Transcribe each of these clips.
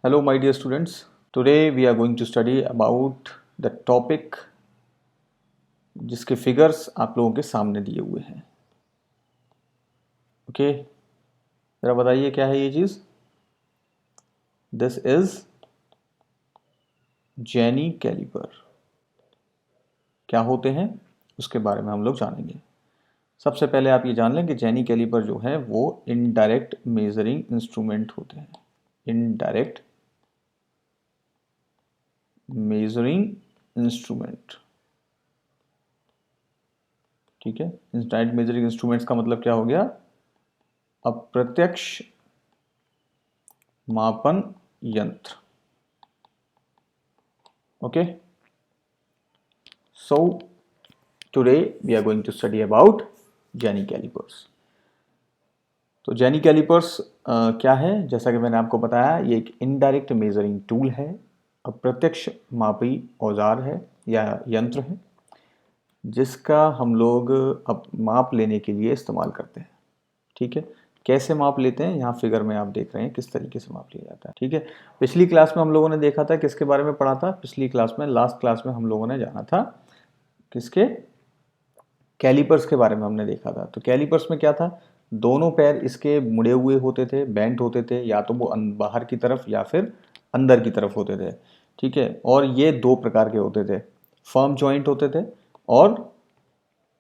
Hello my dear students, today we are going to study about the topic जिसके figures आप लोगों के सामने दिए हुए हैं। ओके, जरा बताइए क्या है ये चीज़। दिस इज जेनी कैलिपर। क्या होते हैं उसके बारे में हम लोग जानेंगे। सबसे पहले आप ये जान लें कि जेनी कैलिपर जो है वो इनडायरेक्ट मेजरिंग इंस्ट्रूमेंट होते हैं। इनडायरेक्ट मेजरिंग इंस्ट्रूमेंट, ठीक है। इनडायरेक्ट मेजरिंग इंस्ट्रूमेंट्स का मतलब क्या हो गया? अप्रत्यक्ष मापन यंत्र। Okay, so today we are going to study about Jenny calipers. तो जेनी कैलिपर्स क्या है? जैसा कि मैंने आपको बताया, ये एक इनडायरेक्ट मेजरिंग टूल है, अप्रत्यक्ष मापी औजार है या यंत्र है, जिसका हम लोग अब माप लेने के लिए इस्तेमाल करते हैं। ठीक है, कैसे माप लेते हैं यहाँ फिगर में आप देख रहे हैं किस तरीके से माप लिया जाता है। ठीक है, पिछली क्लास में हम लोगों ने देखा था, किसके बारे में पढ़ा था? पिछली क्लास में, लास्ट क्लास में हम लोगों ने जाना था किसके? कैलिपर्स के बारे में हमने देखा था। तो कैलिपर्स में क्या था? दोनों पैर इसके मुड़े हुए होते थे, बेंट होते थे, या तो वो बाहर की तरफ या फिर अंदर की तरफ होते थे। ठीक है, और ये दो प्रकार के होते थे, फर्म जॉइंट होते थे और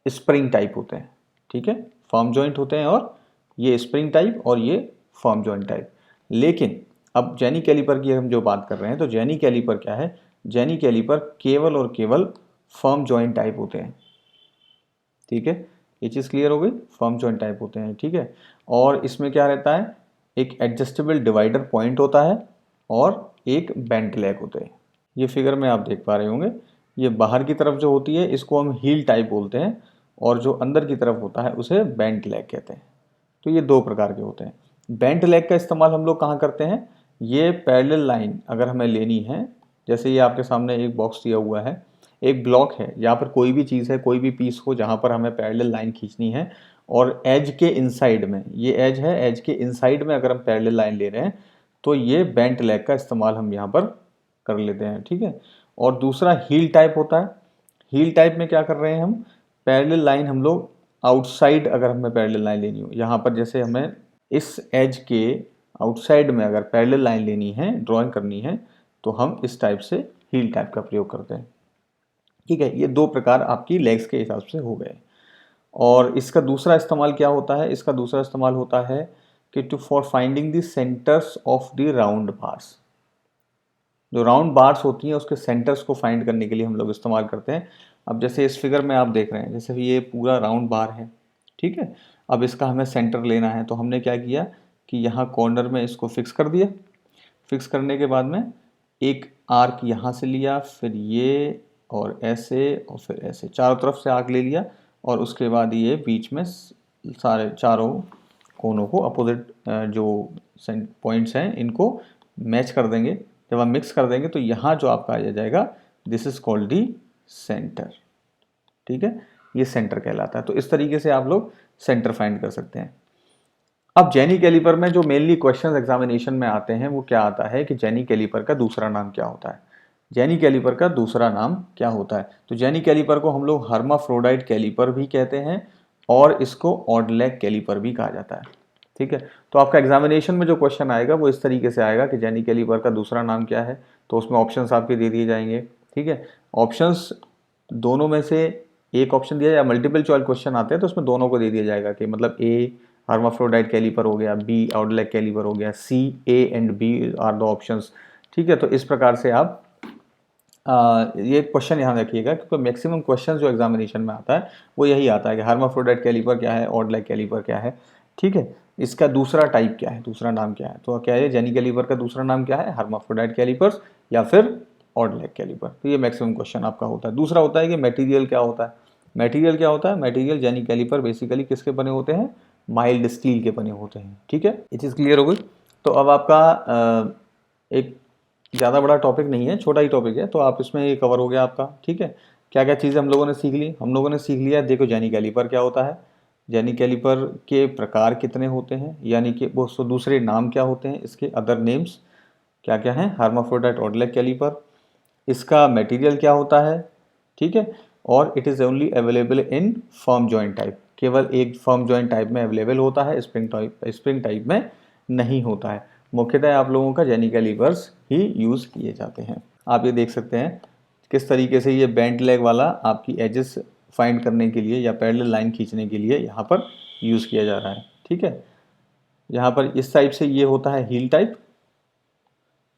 स्प्रिंग टाइप होते हैं। ठीक है, फर्म जॉइंट होते हैं और ये स्प्रिंग टाइप और ये फर्म जॉइंट टाइप। लेकिन अब जेनी कैलिपर की हम जो बात कर रहे हैं, तो जेनी कैलिपर क्या है? जेनी कैलिपर केवल और केवल फर्म जॉइंट टाइप होते हैं। ठीक है, ये चीज़ क्लियर हो गई? फर्म जॉइंट टाइप होते हैं। ठीक है, और इसमें क्या रहता है? एक एडजस्टेबल डिवाइडर पॉइंट होता है और एक बेंट लेग होते हैं। ये फिगर में आप देख पा रहे होंगे, ये बाहर की तरफ जो होती है इसको हम हील टाइप बोलते हैं, और जो अंदर की तरफ होता है उसे बेंट लेग कहते हैं। तो ये दो प्रकार के होते हैं। बेंट लेग का इस्तेमाल हम लोग कहाँ करते हैं? ये पैरेलल लाइन अगर हमें लेनी है, जैसे ये आपके सामने एक बॉक्स दिया हुआ है, एक ब्लॉक है, यहाँ पर कोई भी चीज़ है, कोई भी पीस हो जहाँ पर हमें पैरेलल लाइन खींचनी है, और एज के इनसाइड में, ये एज है, एज के इनसाइड में अगर हम पैरेलल लाइन ले रहे हैं तो ये बेंट लेग का इस्तेमाल हम यहाँ पर कर लेते हैं। ठीक है, और दूसरा हील टाइप होता है। हील टाइप में क्या कर रहे हैं हम? पैरेलल लाइन हम लोग आउटसाइड, अगर हमें पैरेलल लाइन लेनी हो, यहाँ पर जैसे हमें इस एज के आउटसाइड में अगर पैरेलल लाइन लेनी है, ड्राइंग करनी है, तो हम इस टाइप से हील टाइप का प्रयोग करते हैं। ठीक है, ये दो प्रकार आपकी लेग्स के हिसाब से हो गए। और इसका दूसरा इस्तेमाल क्या होता है? इसका दूसरा इस्तेमाल होता है कि to for finding the centres of the round bars. जो राउंड बार्स होती हैं उसके सेंटर्स को फाइंड करने के लिए हम लोग इस्तेमाल करते हैं। अब जैसे इस फिगर में आप देख रहे हैं, जैसे ये पूरा राउंड बार है। ठीक है, अब इसका हमें सेंटर लेना है, तो हमने क्या किया कि यहाँ कॉर्नर में इसको फिक्स कर दिया। फिक्स करने के बाद में एक आर्क यहाँ से लिया, फिर ये और ऐसे और फिर ऐसे, चारों तरफ से आर्क ले लिया, और उसके बाद ये बीच में सारे चारों कोनों को, अपोजिट जो पॉइंट्स हैं, इनको मैच कर देंगे। जब हम मिक्स कर देंगे तो यहाँ जो आपका आ जाएगा, this is called the centre. ठीक है, ये सेंटर कहलाता है। तो इस तरीके से आप लोग सेंटर फाइंड कर सकते हैं। अब जेनी कैलिपर में जो मेनली क्वेश्चंस एग्जामिनेशन में आते हैं वो क्या आता है कि जेनी कैलिपर का दूसरा नाम क्या होता है? जेनी कैलिपर का दूसरा नाम क्या होता है? तो जेनी कैलिपर को हम लोग हर्माफ्रोडाइट कैलिपर भी कहते हैं, और इसको ऑड लेग कैलिपर भी कहा जाता है। ठीक है, तो आपका एग्जामिनेशन में जो क्वेश्चन आएगा वो इस तरीके से आएगा कि जेनी कैलिपर का दूसरा नाम क्या है, तो उसमें ऑप्शंस आपके दे दिए जाएंगे। ठीक है, ऑप्शंस दोनों में से एक ऑप्शन दिया जाए, मल्टीपल चॉइस क्वेश्चन आते हैं तो उसमें दोनों को दे दिया जाएगा कि मतलब ए हर्माफ्रोडाइट कैलिपर हो गया, बी ऑड लेग कैलिपर हो गया, C A and B are the options. ठीक है, तो इस प्रकार से आप ये क्वेश्चन यहाँ रखिएगा, क्योंकि मैक्सिमम क्वेश्चन जो एग्जामिनेशन में आता है वो यही आता है कि हर्माफ्रोडाइट कैलिपर क्या है, ऑड लेग कैलिपर क्या है। ठीक है, इसका दूसरा टाइप क्या है, दूसरा नाम क्या है? तो क्या है, जेनी कैलिपर का दूसरा नाम क्या है? हर्माफ्रोडाइट कैलिपर्स या फिर ऑड लेग कैलिपर। तो ये मैक्सिमम क्वेश्चन आपका होता है। दूसरा होता है कि मटेरियल क्या होता है? मटेरियल क्या होता है? मटेरियल जेनी कैलिपर बेसिकली किसके बने होते हैं? माइल्ड स्टील के बने होते हैं। ठीक है, ये चीज़ क्लियर हो गई। तो अब आपका एक ज़्यादा बड़ा टॉपिक नहीं है, छोटा ही टॉपिक है, तो आप इसमें ये कवर हो गया आपका। ठीक है, क्या क्या चीज़ें हम लोगों ने सीख ली? हम लोगों ने सीख लिया, देखो जेनी कैलिपर क्या होता है, जेनी कैलिपर के प्रकार कितने होते हैं, यानी कि वो दूसरे नाम क्या होते हैं इसके, अदर नेम्स, क्या क्या है, हर्माफ्रोडाइट ऑड लेग कैलिपर, इसका मटेरियल क्या होता है, ठीक है, और it is only available in firm joint type, केवल एक फर्म जॉइंट टाइप में अवेलेबल होता है, स्प्रिंग टाइप में नहीं होता है। मुख्यतः आप लोगों का जेनी कैलिपर्स ही यूज़ किए जाते हैं। आप ये देख सकते हैं किस तरीके से ये बेंट लेग वाला आपकी एजेस फाइंड करने के लिए या पैरेलल लाइन खींचने के लिए यहाँ पर यूज़ किया जा रहा है, ठीक है। यहाँ पर इस टाइप से ये होता है हील टाइप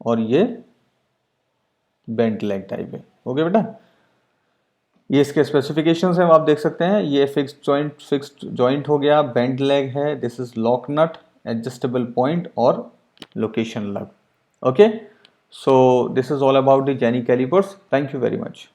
और ये बेंट लेग टाइप है। ओके बेटा, ये इसके स्पेसिफिकेशंस हैं, आप देख सकते हैं। ये फिक्स्ड जॉइंट हो गया, बेंट लेग है, this is lock nut, adjustable point और location lug. Okay, so this is all about the Jenny calipers. Thank you very much.